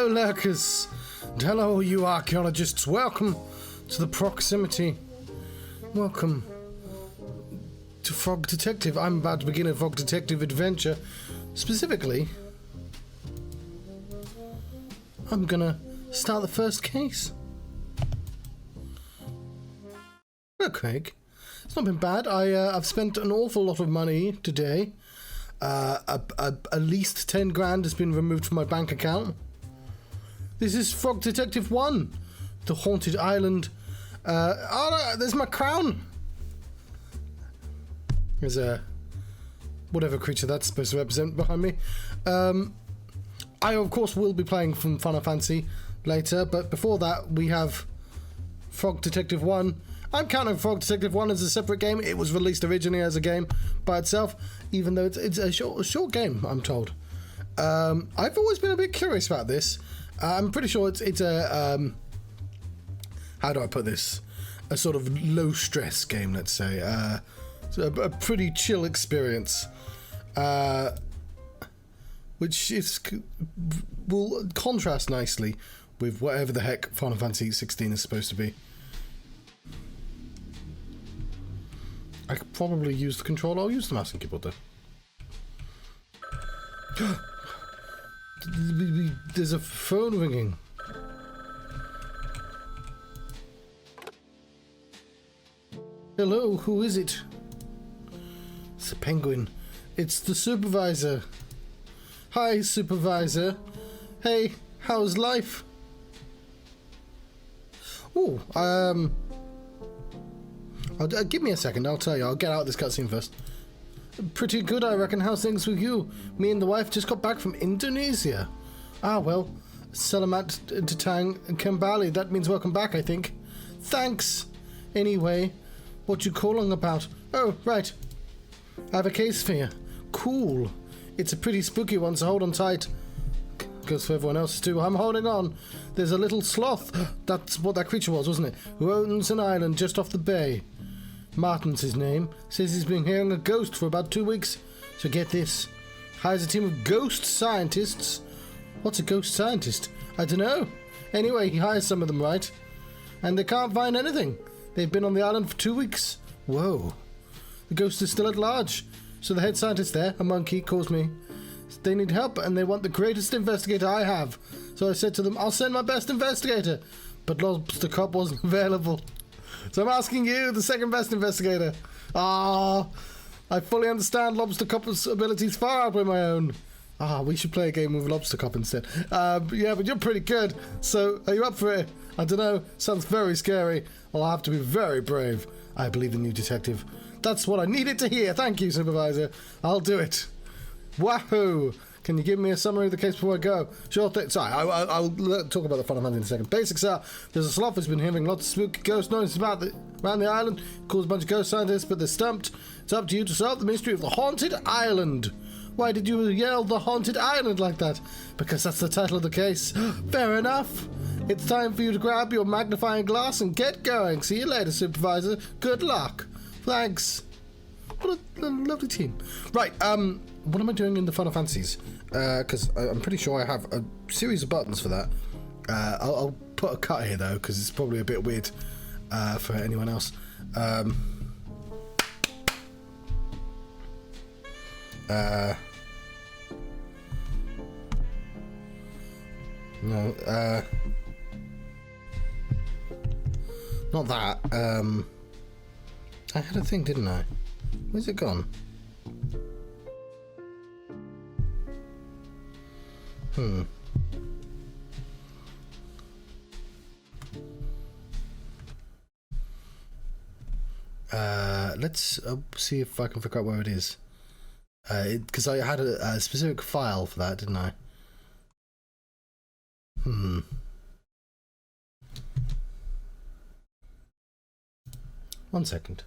Hello, lurkers, and hello, you archaeologists. Welcome to the proximity. Welcome to Frog Detective. I'm about to begin a Frog Detective adventure. Specifically, I'm gonna start the first case. Hello, Craig. It's not been bad. I've spent an awful lot of money today. At least 10 grand has been removed from my bank account. This is Frog Detective 1, the haunted island. Oh, there's my crown. There's a whatever creature that's supposed to represent behind me. I of course will be playing from Final Fantasy later, but before that we have Frog Detective 1. I'm counting Frog Detective 1 as a separate game. It was released originally as a game by itself, even though it's a short game, I'm told. I've always been a bit curious about this. I'm pretty sure it's a how do I put this? A sort of low stress game, let's say. So a pretty chill experience, which will contrast nicely with whatever the heck Final Fantasy 16 is supposed to be. I could probably use the controller. I'll use the mouse and keyboard though. There's a phone ringing. Hello, who is it? It's a penguin. It's the supervisor. Hi, supervisor. Hey, how's life? Oh, give me a second, I'll tell you. I'll get out of this cutscene first. Pretty good, I reckon. How's things with you? Me and the wife just got back from Indonesia. Ah, well, Selamat Datang Kembali. That means welcome back, I think. Thanks. Anyway, what you calling about? Oh, right. I have a case for you. Cool. It's a pretty spooky one, so hold on tight. Goes for everyone else too. I'm holding on. There's a little sloth. That's what that creature was, wasn't it? Who owns an island just off the bay. Martin's his name. Says he's been hearing a ghost for about 2 weeks. So get this. Hires a team of ghost scientists. What's a ghost scientist? I don't know. Anyway, he hires some of them, right? And they can't find anything. They've been on the island for 2 weeks. Whoa. The ghost is still at large. So the head scientist there, a monkey, calls me. They need help and they want the greatest investigator I have. So I said to them, I'll send my best investigator. But Lobster Cop wasn't available. So I'm asking you, the second best investigator. Ah, I fully understand Lobster Cop's abilities far outweigh my own. Ah, we should play a game with Lobster Cop instead. Yeah, but you're pretty good. So are you up for it? I don't know. Sounds very scary. I'll have to be very brave. I believe in you, detective. That's what I needed to hear. Thank you, supervisor. I'll do it. Wahoo! Can you give me a summary of the case before I go? Sure thing. Sorry, I'll talk about the Final Fantasy in a second. Basics are, there's a sloth who's been hearing lots of spooky ghost noises around the island. Calls a bunch of ghost scientists, but they're stumped. It's up to you to solve the mystery of the haunted island. Why did you yell the haunted island like that? Because that's the title of the case. Fair enough. It's time for you to grab your magnifying glass and get going. See you later, supervisor. Good luck. Thanks. What a lovely team. Right, what am I doing in the Final Fantasies? Because I'm pretty sure I have a series of buttons for that. I'll put a cut here, though, because it's probably a bit weird for anyone else. No, not that. I had a thing, didn't I? Where's it gone? Let's see if I can figure out where it is. Because I had a specific file for that, didn't I? 1 second.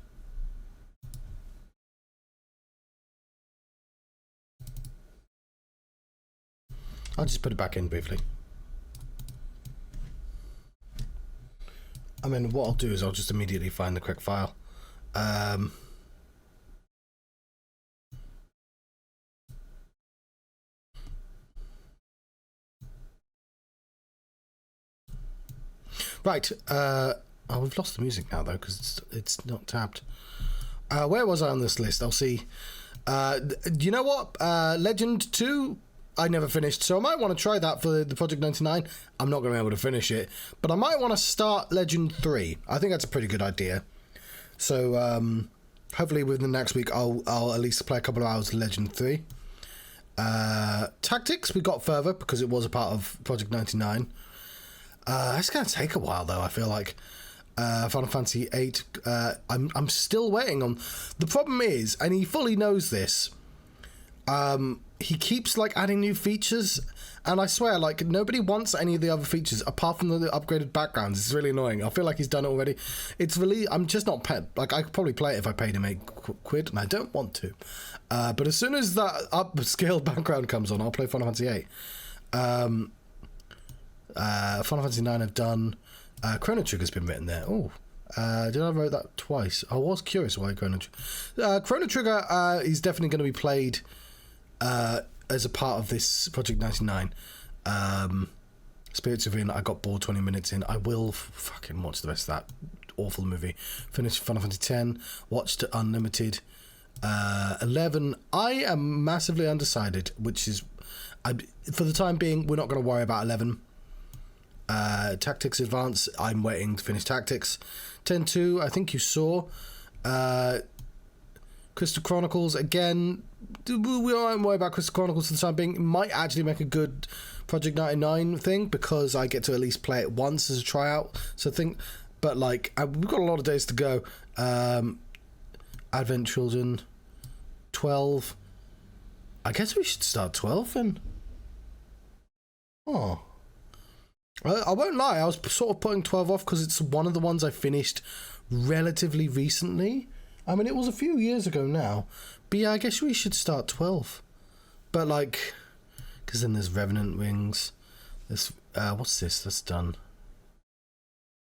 I'll just put it back in briefly. I mean, what I'll do is I'll just immediately find the correct file. Right. Oh, we've lost the music now, though, because it's not tabbed. Where was I on this list? I'll see. You know what? Legend 2, I never finished, so I might want to try that for the Project 99. I'm not going to be able to finish it, but I might want to start Legend 3. I think that's a pretty good idea. So, hopefully within the next week, I'll at least play a couple of hours of Legend 3. Tactics, we got further because it was a part of Project 99. It's going to take a while, though, I feel like. Final Fantasy 8, I'm still waiting on. The problem is, and he fully knows this, he keeps like adding new features, and I swear, like, nobody wants any of the other features apart from the upgraded backgrounds. It's really annoying. I feel like he's done it already. It's really, I'm just not like, I could probably play it if I paid him £8, and I don't want to. But as soon as that upscaled background comes on, I'll play Final Fantasy 8. Final Fantasy 9 I've done. Chrono Trigger's been written there. Oh, did I write that twice? I was curious why Chrono Trigger. Chrono Trigger is definitely going to be played as a part of this Project 99. Spirits of Ruin, I got bored 20 minutes in. I will fucking watch the rest of that awful movie. Finished Final Fantasy 10, watched Unlimited. 11, I am massively undecided, which is, for the time being, we're not going to worry about 11. Tactics Advance, I'm waiting to finish Tactics. 10-2, I think you saw. Crystal Chronicles, again, we aren't worried about Crystal Chronicles for the time being. It might actually make a good Project 99 thing, because I get to at least play it once as a tryout. So I think, but like, we've got a lot of days to go. Advent Children, 12. I guess we should start 12 then. Oh. I won't lie, I was sort of putting 12 off because it's one of the ones I finished relatively recently. I mean, it was a few years ago now. But yeah, I guess we should start 12. But like, because then there's Revenant Wings. There's, what's this? That's done.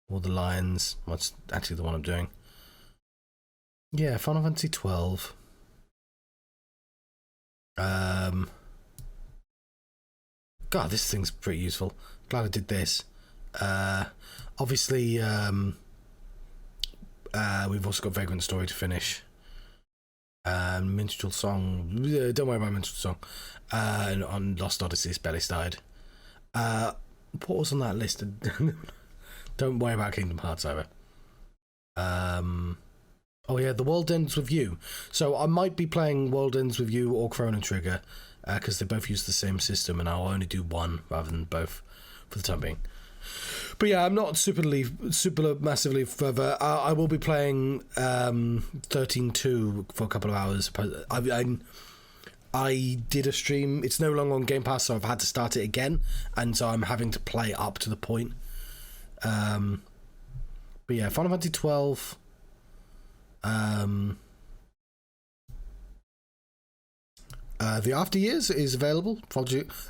All the Lions. What's actually the one I'm doing? Yeah, Final Fantasy 12. God, this thing's pretty useful. Glad I did this. Obviously, we've also got Vagrant Story to finish. Minstrel Song. Don't worry about Minstrel Song. On Lost Odyssey, Belly Starred. What was on that list? Don't worry about Kingdom Hearts either. Oh yeah, The World Ends With You. So I might be playing World Ends With You or Chrono Trigger, because they both use the same system, and I'll only do one rather than both for the time being. But yeah, I'm not super massively further. I will be playing 13.2 for a couple of hours. I did a stream. It's no longer on Game Pass, so I've had to start it again, and so I'm having to play up to the point. But yeah, Final Fantasy 12. The After Years is available.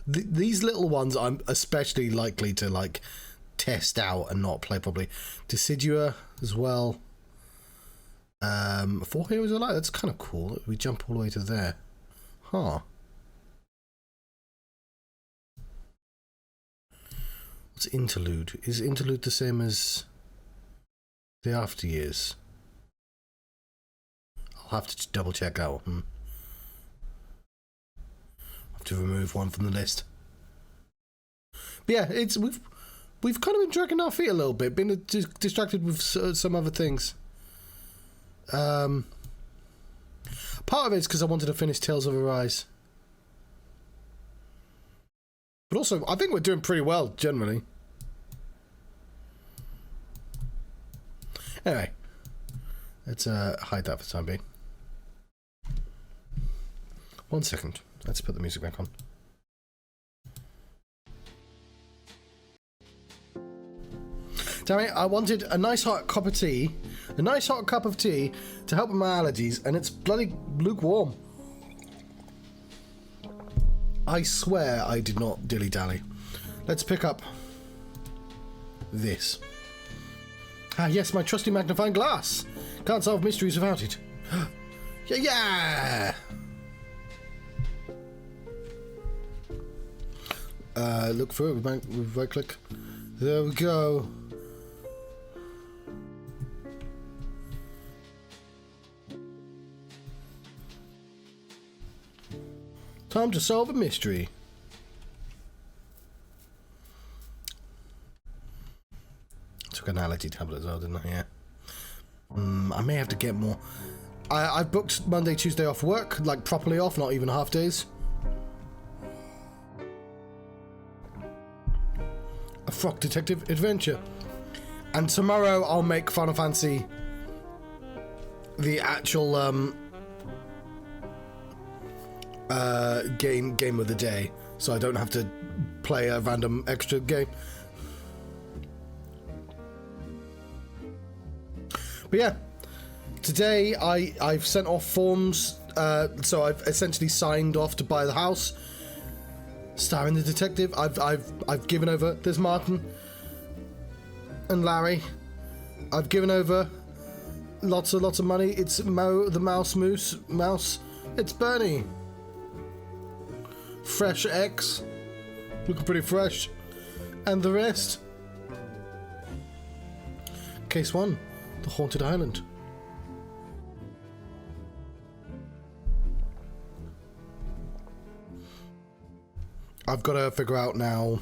These little ones I'm especially likely to like test out and not play probably. Decidua as well. 4 Heroes of Light, that's kind of cool. We jump all the way to there. Huh. What's Interlude? Is Interlude the same as the After Years? I'll have to double check that one. I'll have to remove one from the list. But yeah, we've kind of been dragging our feet a little bit, been distracted with some other things. Part of it's because I wanted to finish Tales of Arise. But also, I think we're doing pretty well, generally. Anyway, let's hide that for the time being. 1 second. Let's put the music back on. Damn it, I wanted a nice hot cup of tea. A nice hot cup of tea to help with my allergies, and it's bloody lukewarm. I swear I did not dilly-dally. Let's pick up this. Ah, yes, my trusty magnifying glass. Can't solve mysteries without it. Yeah! Look for it with right click. There we go. Time to solve a mystery. Took an allergy tablet as well, didn't I? Yeah. I may have to get more. I've booked Monday, Tuesday off work, like properly off, not even half days. A Frock Detective Adventure. And tomorrow I'll make Final Fantasy the actual game of the day, so I don't have to play a random extra game. But yeah, today I've sent off forms, so I've essentially signed off to buy the house. Starring the detective, I've given over. There's Martin and Larry. I've given over lots of money. It's Mo the mouse. It's Bernie. Fresh X, looking pretty fresh, and the rest. Case 1, the Haunted Island. I've got to figure out now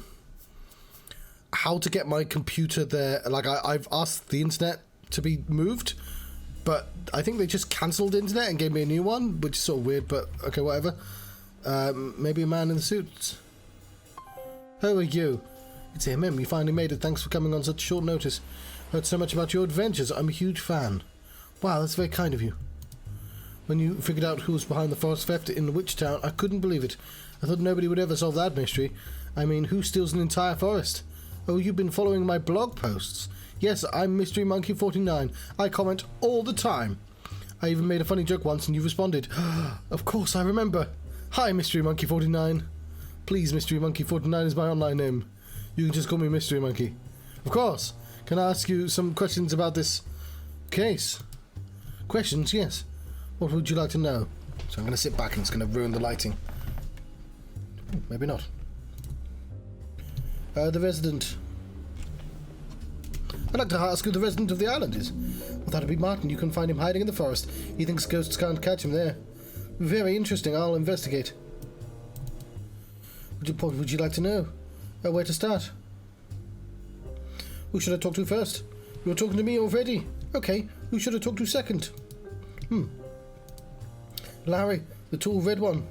how to get my computer there. Like, I've asked the internet to be moved, but I think they just cancelled the internet and gave me a new one, which is sort of weird, but okay, whatever. Maybe a man in the suit. Who are you? It's him. You finally made it. Thanks for coming on such short notice. Heard so much about your adventures. I'm a huge fan. Wow, that's very kind of you. When you figured out who was behind the forest theft in Witch Town, I couldn't believe it. I thought nobody would ever solve that mystery. I mean, who steals an entire forest? Oh, you've been following my blog posts. Yes, I'm Mystery Monkey 49. I comment all the time. I even made a funny joke once and you responded. Of course, I remember. Hi, Mystery Monkey 49. Please, Mystery Monkey 49 is my online name. You can just call me Mystery Monkey. Of course. Can I ask you some questions about this case? Questions, yes. What would you like to know? So I'm going to sit back and it's going to ruin the lighting. Maybe not. The resident. I'd like to ask who the resident of the island is. Well, that'd be Martin. You can find him hiding in the forest. He thinks ghosts can't catch him there. Very interesting. I'll investigate. What would you like to know? Where to start? Who should I talk to first? You're talking to me already. Okay. Who should I talk to second? Larry, the tall red one.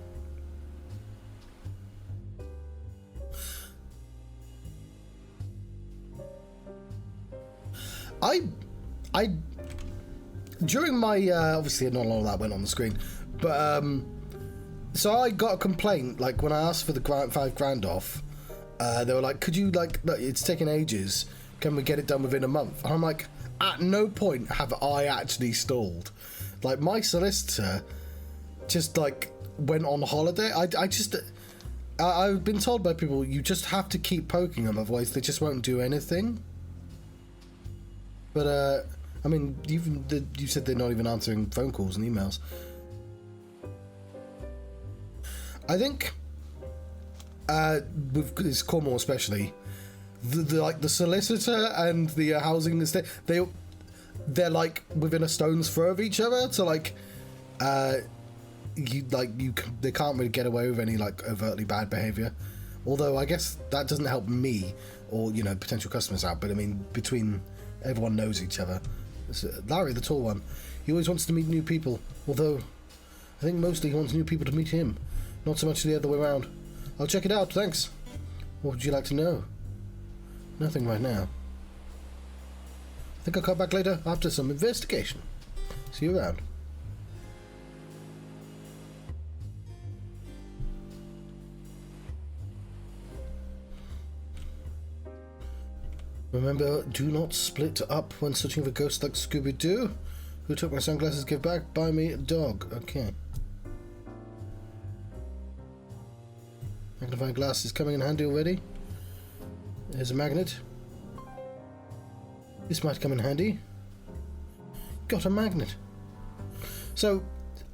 I during my obviously not all of that went on the screen, but so I got a complaint like when I asked for the $5,000 off. They were like, could you like, look, it's taken ages, can we get it done within a month? And I'm like, at no point have I actually stalled. Like, my solicitor just like went on holiday. I've been told by people, you just have to keep poking them, otherwise they just won't do anything. But I mean, you said they're not even answering phone calls and emails. I think with this Cornwall especially, the solicitor and the housing estate, they're like within a stone's throw of each other. So like, they can't really get away with any like overtly bad behaviour. Although I guess that doesn't help me or potential customers out. But I mean, between everyone knows each other. Larry, the tall one, he always wants to meet new people. Although I think mostly he wants new people to meet him, not so much the other way around. I'll check it out, thanks. What would you like to know? Nothing right now. I think I'll come back later after some investigation. See you around. Remember, do not split up when searching for ghosts like Scooby-Doo. Who took my sunglasses? Give back. Buy me a dog. Okay. Magnifying glass is coming in handy already. There's a magnet. This might come in handy. Got a magnet. So,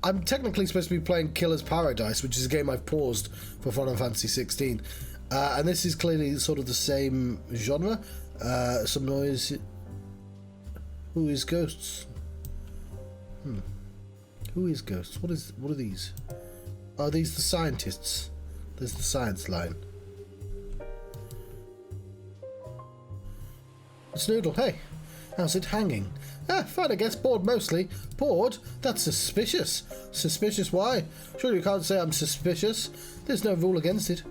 I'm technically supposed to be playing Killer's Paradise, which is a game I've paused for Final Fantasy 16. And this is clearly sort of the same genre. Some noise. Who is ghosts? Who is ghosts? What are these? Are these the scientists? There's the science line. Snoodle, hey, how's it hanging? Ah, fine, I guess. Bored mostly. Bored? That's suspicious. Suspicious? Why? Surely you can't say I'm suspicious. There's no rule against it.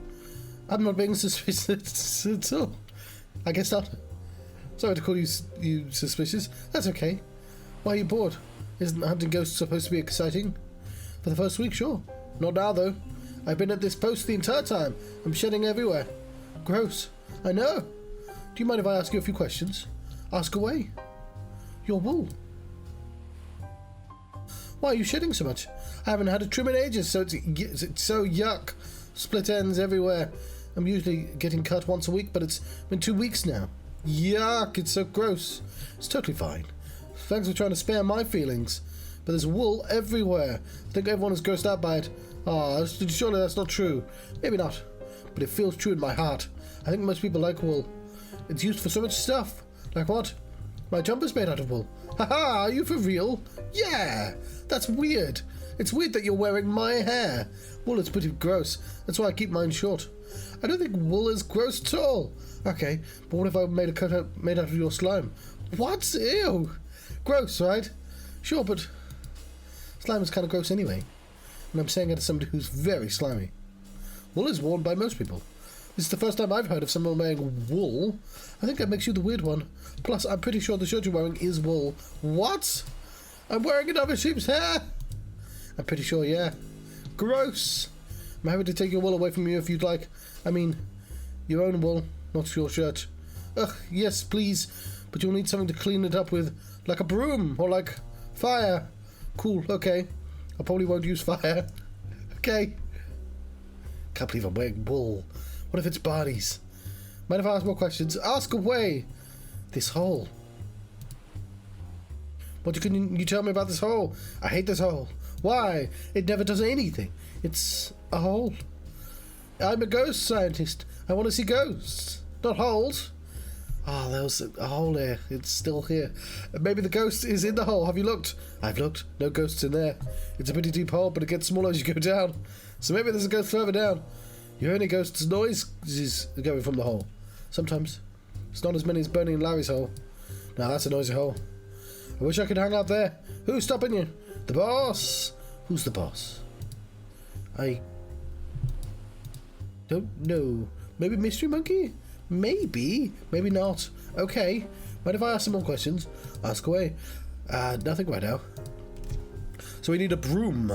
I'm not being suspicious at all. I guess not. Sorry to call you suspicious. That's okay. Why are you bored? Isn't hunting ghosts supposed to be exciting? For the first week, sure. Not now, though. I've been at this post the entire time. I'm shedding everywhere. Gross. I know. Do you mind if I ask you a few questions? Ask away. Your wool. Why are you shedding so much? I haven't had a trim in ages, so it's so yuck. Split ends everywhere. I'm usually getting cut once a week, but it's been 2 weeks now. Yuck, it's so gross. It's totally fine. Thanks for trying to spare my feelings. But there's wool everywhere. I think everyone is grossed out by it. Ah, surely that's not true. Maybe not. But it feels true in my heart. I think most people like wool. It's used for so much stuff. Like what? My jumper's made out of wool. Haha, are you for real? Yeah! That's weird. It's weird that you're wearing my hair. Wool is pretty gross. That's why I keep mine short. I don't think wool is gross at all. Okay, but what if I made a cutout made out of your slime? What? Ew! Gross, right? Sure, but slime is kind of gross anyway. And I'm saying it as somebody who's very slimy. Wool is worn by most people. This is the first time I've heard of someone wearing wool. I think that makes you the weird one. Plus, I'm pretty sure the shirt you're wearing is wool. What? I'm wearing another sheep's hair? I'm pretty sure, yeah. Gross. I'm happy to take your wool away from you if you'd like. I mean, your own wool, not your shirt. Ugh, yes, please. But you'll need something to clean it up with. Like a broom, or like fire. Cool, okay. I probably won't use fire. Okay. Can't believe I'm wearing wool. What if it's Barney's? Mind if I ask more questions? Ask away! This hole. What can you tell me about this hole? I hate this hole. Why? It never does anything. It's a hole. I'm a ghost scientist. I want to see ghosts, not holes. Oh, there was a hole there. It's still here. Maybe the ghost is in the hole. Have you looked? I've looked. No ghosts in there. It's a pretty deep hole, but it gets smaller as you go down. So maybe there's a ghost further down. You hear any ghosts' noises going from the hole? Sometimes. It's not as many as Bernie and Larry's hole. Now that's a noisy hole. I wish I could hang out there. Who's stopping you? The boss. Who's the boss? I don't know. Maybe Mystery Monkey? Maybe. Maybe not. Okay. Mind if I ask some more questions? Ask away. Nothing right now. So we need a broom.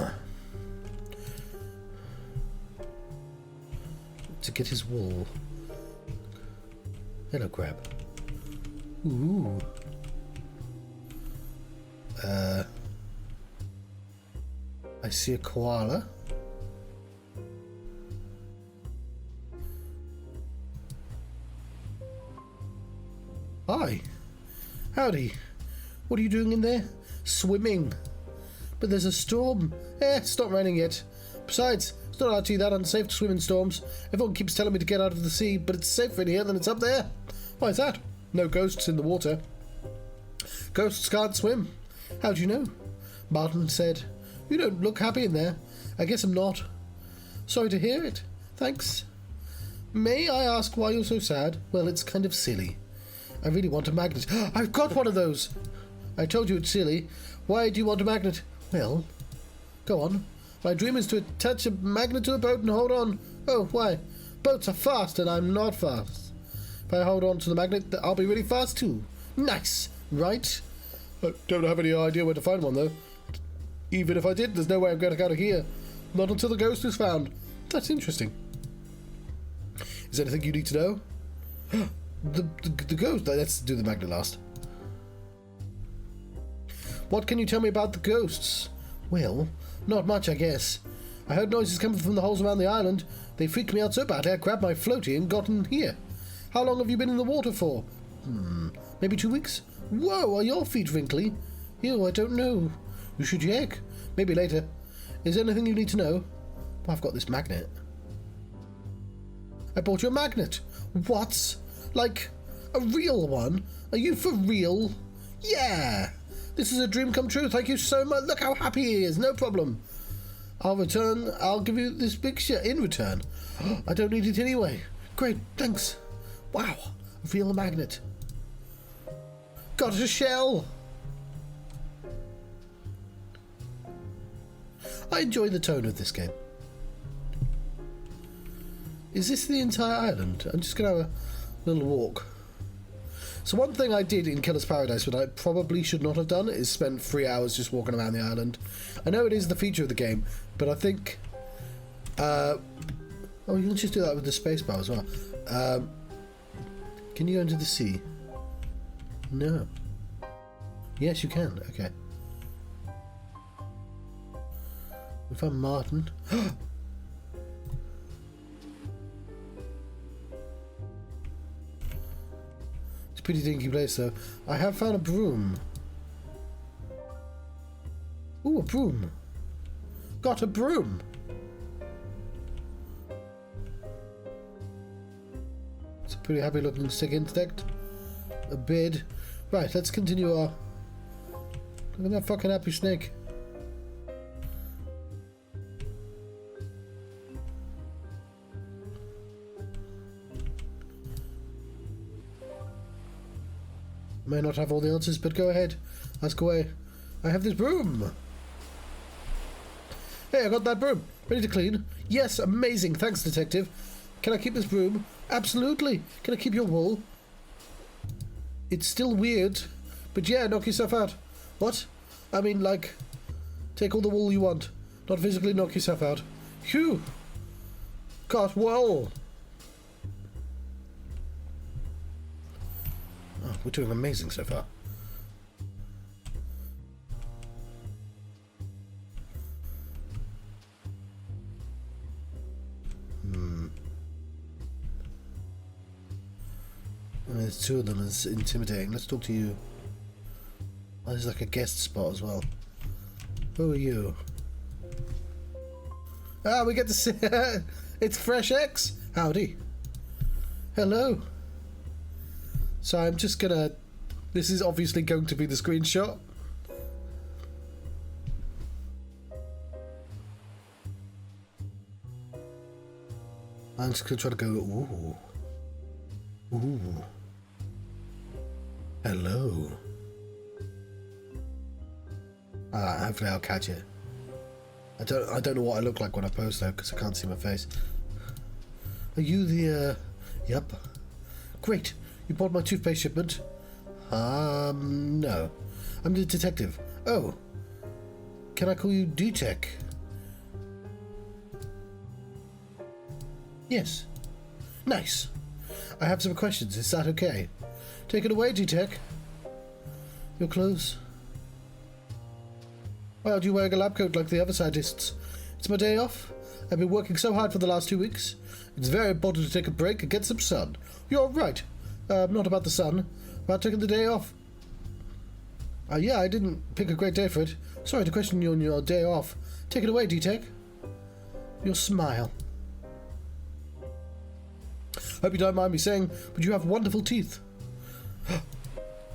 To get his wool. Hello, crab. Ooh. I see a koala. Hi. Howdy. What are you doing in there? Swimming. But there's a storm. It's not raining yet. Besides, it's not actually that unsafe to swim in storms. Everyone keeps telling me to get out of the sea, but it's safer in here than it's up there. Why is that? No ghosts in the water. Ghosts can't swim. How do you know? Martin said. You don't look happy in there. I guess I'm not. Sorry to hear it. Thanks. May I ask why you're so sad? Well, it's kind of silly. I really want a magnet. I've got one of those! I told you it's silly. Why do you want a magnet? Well, go on. My dream is to attach a magnet to a boat and hold on. Oh, why? Boats are fast and I'm not fast. If I hold on to the magnet, I'll be really fast too. Nice, right? I don't have any idea where to find one though. Even if I did, there's no way I'm getting out of here. Not until the ghost is found. That's interesting. Is there anything you need to know? The ghost. Let's do the magnet last. What can you tell me about the ghosts? Well, not much, I guess. I heard noises coming from the holes around the island. They freaked me out so bad I grabbed my floaty and got in here. How long have you been in the water for? Maybe 2 weeks? Whoa, are your feet wrinkly? Ew, I don't know. You should check. Maybe later. Is there anything you need to know? I've got this magnet. I bought you a magnet. What? Like, a real one? Are you for real? Yeah! This is a dream come true. Thank you so much. Look how happy he is. No problem. I'll give you this picture in return. I don't need it anyway. Great, thanks. Wow, I feel a magnet. Got a shell. I enjoy the tone of this game. Is this the entire island? I'm just going to have a little walk. So one thing I did in Killer's Paradise, but I probably should not have done, is spend 3 hours just walking around the island. I know it is the feature of the game, but I think... oh, you can just do that with the spacebar as well. Can you go into the sea? No. Yes, you can. Okay. We found Martin. It's a pretty dinky place, though. I have found a broom. Ooh, a broom. Got a broom. It's a pretty happy looking stick insect. A bed. Right, let's continue our... Look at that fucking happy snake. May not have all the answers, but go ahead. Ask away. I have this broom. Hey, I got that broom. Ready to clean? Yes, amazing. Thanks, detective. Can I keep this broom? Absolutely. Can I keep your wool? It's still weird, but yeah, knock yourself out. What? I mean, like, take all the wool you want. Not physically knock yourself out. Phew. Got wool. Oh, we're doing amazing so far. I mean, there's two of them. It's intimidating. Let's talk to you. Oh, there's like a guest spot as well. Who are you? Ah, we get to see... It's Fresh X. Howdy. Hello. So I'm just gonna... This is obviously going to be the screenshot. I'm just gonna try to go... Ooh. Ooh. Hello. Hopefully I'll catch it. I don't know what I look like when I post though, because I can't see my face. Are you the Yep. Great. You bought my toothpaste shipment? No. I'm the detective. Oh. Can I call you D-Tech? Yes. Nice. I have some questions. Is that okay? Take it away, D-Tech. Your clothes. Why aren't you wearing a lab coat like the other scientists? It's my day off. I've been working so hard for the last 2 weeks. It's very important to take a break and get some sun. You're right. Not about the sun. About taking the day off. Yeah, I didn't pick a great day for it. Sorry to question you on your day off. Take it away, D-Tech. Your smile. Hope you don't mind me saying, but you have wonderful teeth.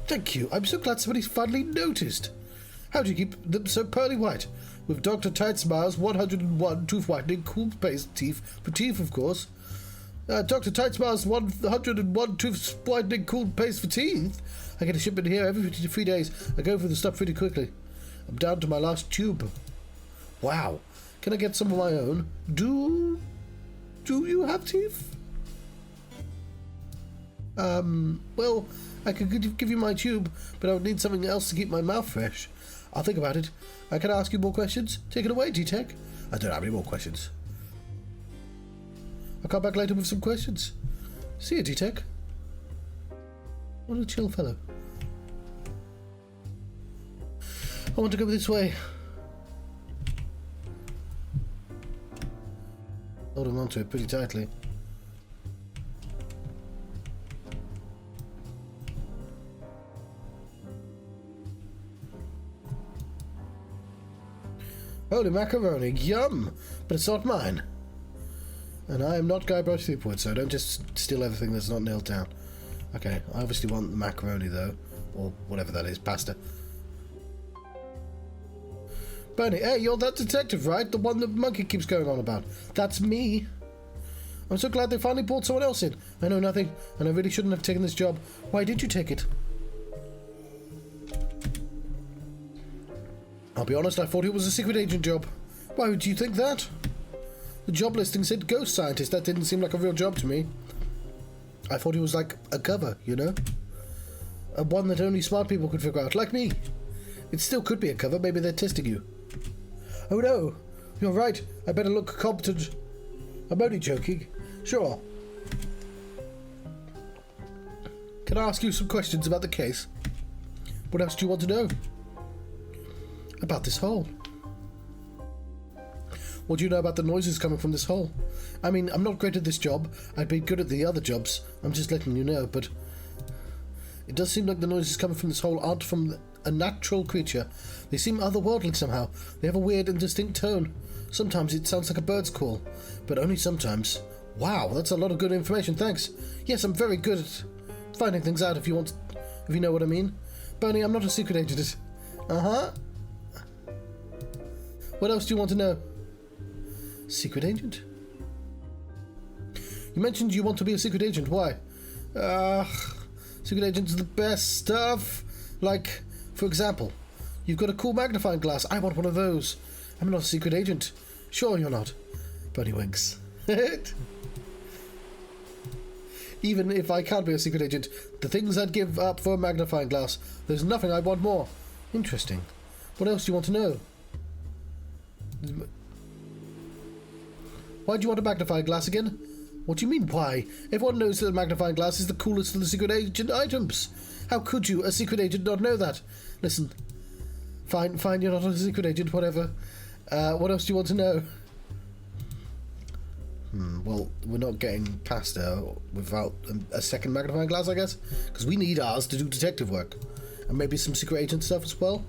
Thank you. I'm so glad somebody's finally noticed. How do you keep them so pearly white? With Dr. Tightsmile's 101 tooth whitening cool paste teeth for teeth, of course. Dr. Tightsmile's 101 tooth whitening cool paste for teeth. I get a shipment here every 53 days. I go through the stuff pretty quickly. I'm down to my last tube. Wow. Can I get some of my own? Do you have teeth? Well, I could give you my tube, but I would need something else to keep my mouth fresh. I'll think about it. I can ask you more questions. Take it away, D-Tech. I don't have any more questions. I'll come back later with some questions. See you, D-Tech. What a chill fellow. I want to go this way. Holding on to it pretty tightly. Holy macaroni, yum! But it's not mine. And I am not Guybrush Threepwood, so don't just steal everything that's not nailed down. Okay, I obviously want the macaroni though, or whatever that is, pasta. Bernie, hey, you're that detective, right? The one the monkey keeps going on about. That's me. I'm so glad they finally brought someone else in. I know nothing, and I really shouldn't have taken this job. Why did you take it? I'll be honest, I thought it was a secret agent job. Why would you think that? The job listing said ghost scientist. That didn't seem like a real job to me. I thought it was like a cover, you know? A one that only smart people could figure out, like me. It still could be a cover. Maybe they're testing you. Oh no, you're right. I better look competent. I'm only joking. Sure. Can I ask you some questions about the case? What else do you want to know? About this hole. What do you know about the noises coming from this hole? I mean, I'm not great at this job. I'd be good at the other jobs. I'm just letting you know, but it does seem like the noises coming from this hole aren't from a natural creature. They seem otherworldly somehow. They have a weird and distinct tone. Sometimes it sounds like a bird's call, but only sometimes. Wow, that's a lot of good information, thanks. Yes, I'm very good at finding things out if you know what I mean. Bernie, I'm not a secret agent. Uh-huh. What else do you want to know? Secret agent? You mentioned you want to be a secret agent. Why? Secret agents are the best stuff. Like, for example, you've got a cool magnifying glass. I want one of those. I'm not a secret agent. Sure you're not. Bunny winks. Even if I can't be a secret agent, the things I'd give up for a magnifying glass, there's nothing I'd want more. Interesting. What else do you want to know? Why do you want a magnifying glass again? What do you mean, why? Everyone knows that a magnifying glass is the coolest of the secret agent items. How could you, a secret agent, not know that? Listen. Fine, you're not a secret agent, whatever. What else do you want to know? Well, we're not getting past her without a second magnifying glass, I guess. Because we need ours to do detective work. And maybe some secret agent stuff as well.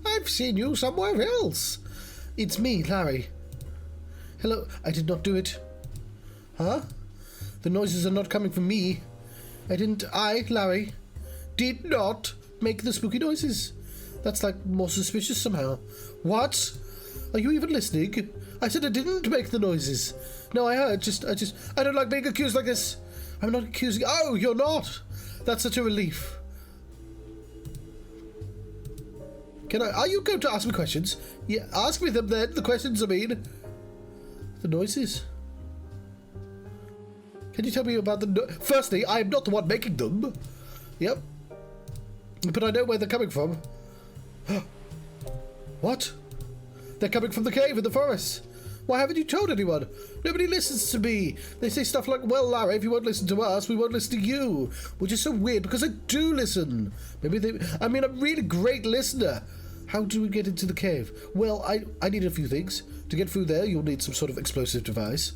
I've seen you somewhere else. It's me, Larry. Hello, I did not do it. Huh? The noises are not coming from me. I, Larry, did not make the spooky noises. That's like more suspicious somehow. What? Are you even listening? I said I didn't make the noises. No, I heard. I don't like being accused like this. I'm not accusing. Oh, you're not. That's such a relief. Are you going to ask me questions? Yeah, ask me them then. The questions, I mean. The noises. Can you tell me about Firstly, I am not the one making them. Yep. But I know where they're coming from. What? They're coming from the cave in the forest. Why haven't you told anyone? Nobody listens to me. They say stuff like, well, Larry, if you won't listen to us, we won't listen to you. Which is so weird because I do listen. I'm a really great listener. How do we get into the cave? Well, I need a few things. To get through there, you'll need some sort of explosive device.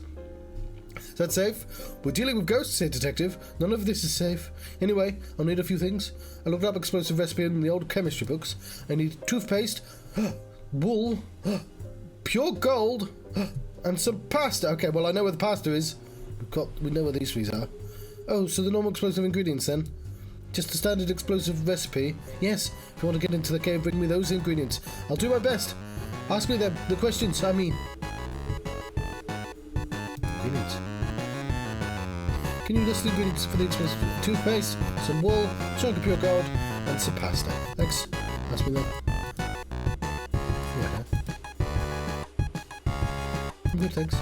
Is that safe? We're dealing with ghosts here, Detective. None of this is safe. Anyway, I'll need a few things. I looked up explosive recipe in the old chemistry books. I need toothpaste, wool, pure gold, and some pasta. Okay, well, I know where the pasta is. We know where these things are. Oh, so the normal explosive ingredients then? Just a standard explosive recipe? Yes, if you want to get into the cave, bring me those ingredients. I'll do my best. Ask me the questions, I mean. Ingredients. Can you list the ingredients for the explosive? Toothpaste, some wool, a chunk of pure gold, and some pasta. Thanks. Ask me then. Yeah. I'm good, thanks.